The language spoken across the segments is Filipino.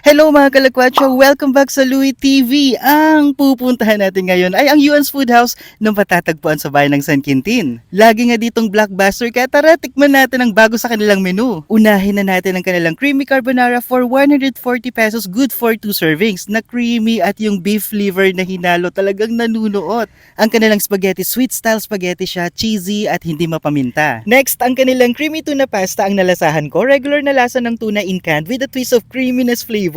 Hello mga kalakwatso! Welcome back sa Louie TV! Ang pupuntahan natin ngayon ay ang Yuan's Food House na matatagpuan sa bayan ng San Quintin. Lagi nga ditong blockbuster kaya tara tikman natin ang bago sa kanilang menu. Unahin na natin ang kanilang creamy carbonara for 140 pesos, good for 2 servings na creamy at yung beef liver na hinalo talagang nanunuot. Ang kanilang spaghetti, sweet style spaghetti siya, cheesy at hindi mapaminta. Next, ang kanilang creamy tuna pasta ang nalasahan ko, regular na lasa ng tuna in can with a twist of creaminess flavor.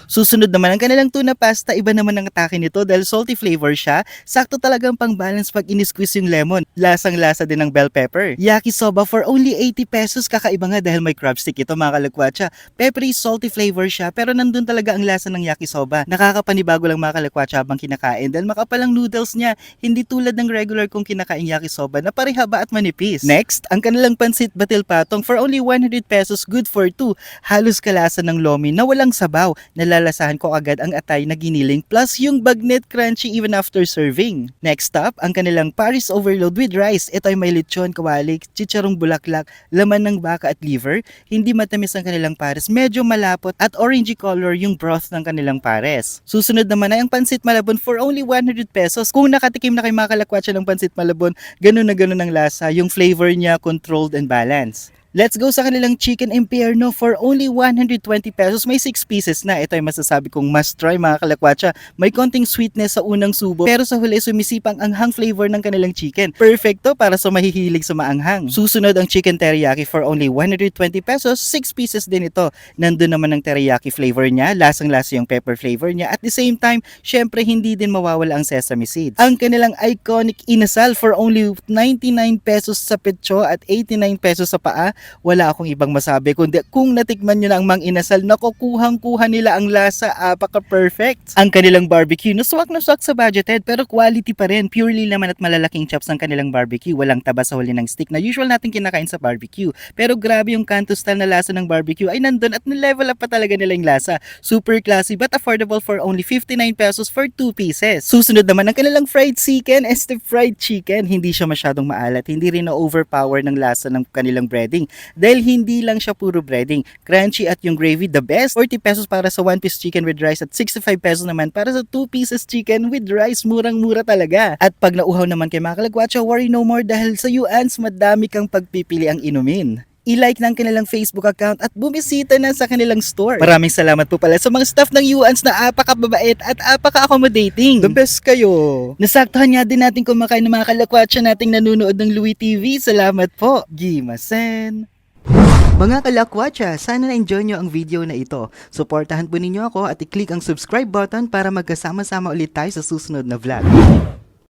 Susunod naman ang kanilang tuna pasta, iba naman ang atake nito dahil salty flavor siya. Sakto talagang pang balance pag in-squeeze yung lemon. Lasang-lasa din ng bell pepper. Yakisoba for only 80 pesos. Kakaiba nga dahil may crab stick ito mga kalakwatsa. Peppery salty flavor siya pero nandun talaga ang lasa ng yakisoba. Nakakapanibago lang mga kalakwatsa habang kinakain dahil makapalang noodles niya. Hindi tulad ng regular kong kinakain yakisoba na parehaba at manipis. Next, ang kanilang pansit batil patong for only 100 pesos, good for 2. Halos kalasa ng lomi na walang sabaw. Nalalasahan ko agad ang atay na giniling plus yung bagnet crunchy even after serving. Next up, ang kanilang Paris Overload with rice. Ito ay may lechon, kawali, chicharong bulaklak, laman ng baka at liver. Hindi matamis ang kanilang pares, medyo malapot at orangey color yung broth ng kanilang pares. Susunod naman ay ang pansit malabon for only 100 pesos. Kung nakatikim na kayo mga kalakwatsa ng pansit malabon, ganun na ganun ang lasa. Yung flavor niya controlled and balanced. Let's go sa kanilang chicken impierno for only 120 pesos. May 6 pieces na. Ito ay masasabi kong must try mga kalakwatsa. May konting sweetness sa unang subo pero sa huli sumisipang anghang flavor ng kanilang chicken. Perfecto para sa mahihilig sa maanghang. Susunod ang chicken teriyaki for only 120 pesos. 6 pieces din ito. Nandun naman ang teriyaki flavor niya. Lasang-lasa yung pepper flavor niya. At the same time, syempre hindi din mawawala ang sesame seeds. Ang kanilang iconic inasal for only 99 pesos sa petso at 89 pesos sa paa. Wala akong ibang masabi kundi kung natikman nyo na ang mang inasal, nakukuhang-kuha nila ang lasa, apaka-perfect. Ang kanilang barbecue, na swak sa budgeted pero quality pa rin. Purely naman at malalaking chops ang kanilang barbecue. Walang taba sa huli ng stick na usual natin kinakain sa barbecue. Pero grabe yung kanto style na lasa ng barbecue ay nandun at nilevel up pa talaga nila yung lasa. Super classy but affordable for only 59 pesos for 2 pieces. Susunod naman ang kanilang fried chicken, fried chicken. Hindi siya masyadong maalat, hindi rin na-overpower ng lasa ng kanilang breading. Dahil hindi lang siya puro breading, crunchy at yung gravy the best. 40 pesos para sa 1 piece chicken with rice at 65 pesos naman para sa 2 pieces chicken with rice. Murang-mura talaga. At pag nauhaw naman kay mga kalagwatsa, worry no more dahil sa Yuan's madami kang pagpipili ang inumin. I-like ng kanilang Facebook account at bumisita na sa kanilang store. Maraming salamat po pala sa mga staff ng Yuan's na apaka-babait at apaka-accommodating. The best kayo. Nasaktuhan nga din natin kumakain ng mga kalakwatsa nating nanonood ng Louie TV. Salamat po. Gimasen. Mga kalakwatsa, sana na-enjoy nyo ang video na ito. Suportahan po ninyo ako at i-click ang subscribe button para magkasama-sama ulit tayo sa susunod na vlog.